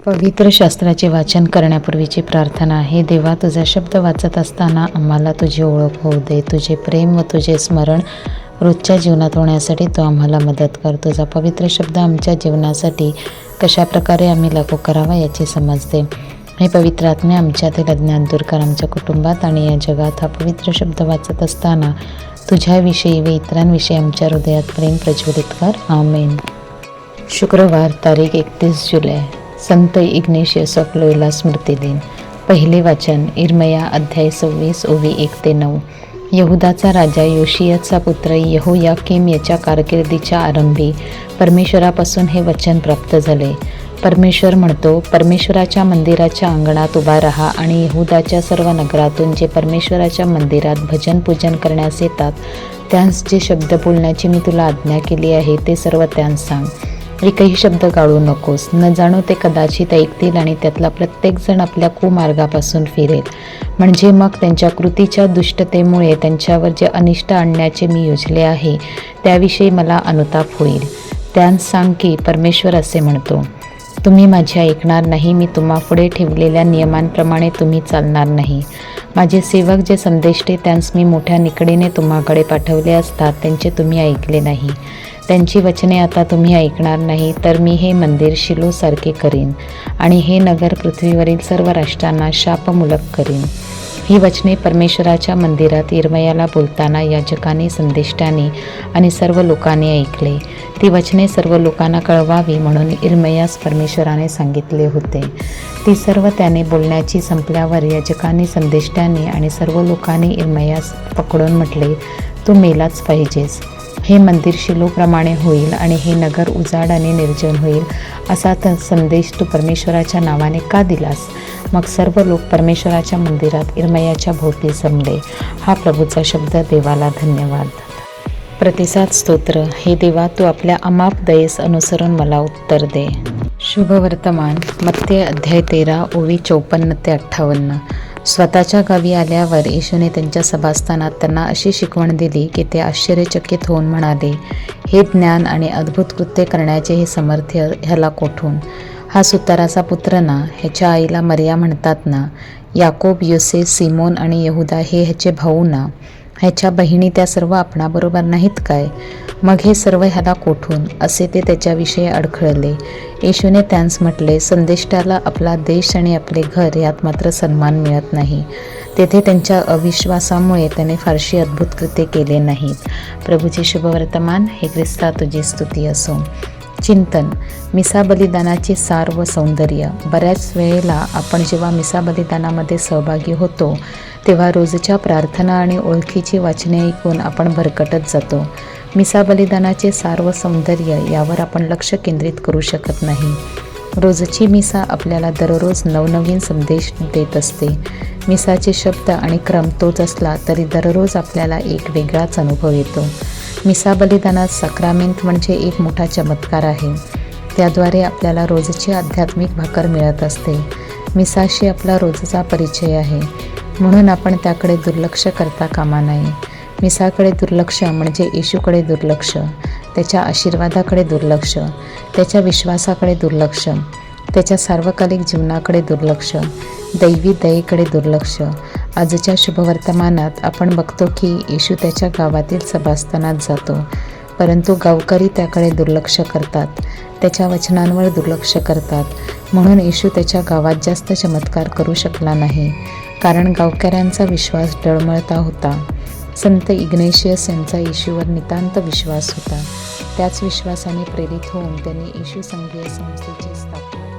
पवित्र शास्त्राचे वाचन करण्यापूर्वीची प्रार्थना. हे देवा, तुझा शब्द वाचत असताना आम्हाला तुझी ओळख होऊ दे. तुझे प्रेम व तुझे स्मरण रोजच्या जीवनात होण्यासाठी तू आम्हाला मदत कर. तुझा पवित्र शब्द आमच्या जीवनासाठी कशाप्रकारे आम्ही लागू करावा याची समज दे. हे पवित्र आत्मे, आमच्यातील अज्ञान दूर कर. आमच्या कुटुंबात आणि या जगात हा पवित्र शब्द वाचत असताना तुझ्याविषयी व इतरांविषयी आमच्या हृदयात प्रेम प्रज्वलित कर. आमेन. शुक्रवार तारीख 31 जुलै. संत इग्नेशियस ऑफ लोयोला स्मृती दिन. पहिले वाचन इर्मया अध्याय 26 ओवी 1-9. यहुदाचा राजा योशियाचा पुत्र यहोयाकीम याच्या कारकिर्दीच्या आरंभी परमेश्वरापासून हे वचन प्राप्त झाले. परमेश्वर म्हणतो, परमेश्वराच्या मंदिराच्या अंगणात उभा राहा आणि यहुदाच्या सर्व नगरातून जे परमेश्वराच्या मंदिरात भजन पूजन करण्यास येतात त्यांस जे शब्द बोलण्याची मी तुला आज्ञा केली आहे ते सर्व त्यांस सांग. एकही शब्द गाळू नकोस. न जाणो ते कदाचित ऐकतील आणि त्यातला प्रत्येकजण आपल्या कुमार्गापासून फिरेल. म्हणजे मग त्यांच्या कृतीच्या दुष्टतेमुळे त्यांच्यावर जे अनिष्ट आणण्याचे मी योजले आहे त्याविषयी मला अनुताप होईल. त्यांस सांग की परमेश्वर असे म्हणतो, तुम्ही माझे ऐकणार नाही. मी तुम्हापुढे ठेवलेल्या नियमांप्रमाणे तुम्ही चालणार नाही. माझे सेवक जे संदेष्टे त्यांस मी मोठ्या निकडीने तुम्हाकडे पाठवले असतात त्यांचे तुम्ही ऐकले नाही. त्यांची वचने आता तुम्ही ऐकणार नाही, तर मी हे मंदिर शिलोसारखे करीन आणि हे नगर पृथ्वीवरील सर्व राष्ट्रांना शापमुलक करीन. ही वचने परमेश्वराच्या मंदिरात इर्मयाला बोलताना याजकाने, संदेष्टाने आणि सर्व लोकांनी ऐकले. ती वचने सर्व लोकांना कळवावी म्हणून इर्मयास परमेश्वराने सांगितले होते. ती सर्व त्याने बोलण्याची संपल्यावर याजकांनी, संदेष्टांनी आणि सर्व लोकांनी इर्मयास पकडून म्हटले, तू मेलाच पाहिजेस. हे मंदिर शिलोप्रमाणे होईल आणि हे नगर उजाड आणि निर्जन होईल असा संदेश तू परमेश्वराच्या नावाने का दिलास? मग सर्व लोक परमेश्वराच्या मंदिरात इर्मयाच्या भोवती जमले. हा प्रभूचा शब्द. देवाला धन्यवाद. प्रतिसाद स्तोत्र. हे देवा, तू आपल्या अमाप दयेस अनुसरून मला उत्तर दे. शुभवर्तमान. मत्ते अध्याय 13 ओवी 54-58. स्वतःच्या गावी आल्यावर येशूने त्यांच्या सभास्थानात त्यांना अशी शिकवण दिली की ते आश्चर्यचकित होऊन म्हणाले, हे ज्ञान आणि अद्भुत कृत्य करण्याचे हे सामर्थ्य ह्याला कोठून? हा सुताराचा पुत्र ना? ह्याच्या आईला मरिया म्हणतात ना? याकोब, योसेफ, सिमोन आणि यहुदा हे ह्याचे भाऊ ना? ह्याच्या बहिणी त्या सर्व आपणाबरोबर नाहीत काय? मग हे सर्व ह्याला कोठून? असे ते त्याच्याविषयी अडखळले. येशूने त्यांस म्हटले, संदेष्टाला आपला देश आणि आपले घर यात मात्र सन्मान मिळत नाही. तेथे त्यांच्या अविश्वासामुळे त्याने फारशी अद्भुत कृत्ये केले नाहीत. प्रभूचे शुभवर्तमान. हे ख्रिस्ता तुझी स्तुती असो. चिंतन. मिसा बलिदानाचे सार व सौंदर्य. बऱ्याच वेळेला आपण जेव्हा मिसा बलिदानामध्ये सहभागी होतो तेव्हा रोजच्या प्रार्थना आणि ओळखीची वाचने ऐकून आपण भरकटत जातो. मिसा बलिदानाचे सार व सौंदर्य यावर आपण लक्ष केंद्रित करू शकत नाही. रोजची मिसा आपल्याला दररोज नवनवीन संदेश देत असते. मिसाचे शब्द आणि क्रम तोच असला तरी दररोज आपल्याला एक वेगळाच अनुभव येतो. मिसा बलिदानात साक्रामेंट म्हणजे एक मोठा चमत्कार आहे. त्याद्वारे आपल्याला रोजची आध्यात्मिक भाकर मिळत असते. मिसाशी आपला रोजचा परिचय आहे, म्हणून आपण त्याकडे दुर्लक्ष करता कामा नये. मिसाकडे दुर्लक्ष म्हणजे येशूकडे दुर्लक्ष, त्याच्या आशीर्वादाकडे दुर्लक्ष, त्याच्या विश्वासाकडे दुर्लक्ष, त्याच्या सार्वकालिक जीवनाकडे दुर्लक्ष, दैवी दयेकडे दुर्लक्ष. आजच्या शुभवर्तमानात आपण बघतो की येशू त्याच्या गावातील सभास्थानात जातो, परंतु गावकरी त्याकडे दुर्लक्ष करतात, त्याच्या वचनांवर दुर्लक्ष करतात. म्हणून येशू त्याच्या गावात जास्त चमत्कार करू शकला नाही, कारण गावकऱ्यांचा विश्वास डळमळता होता. संत इग्नेशियस यांचा येशूवर नितांत विश्वास होता. त्याच विश्वासाने प्रेरित होऊन त्यांनी येशू संघीय संस्थेची स्थापना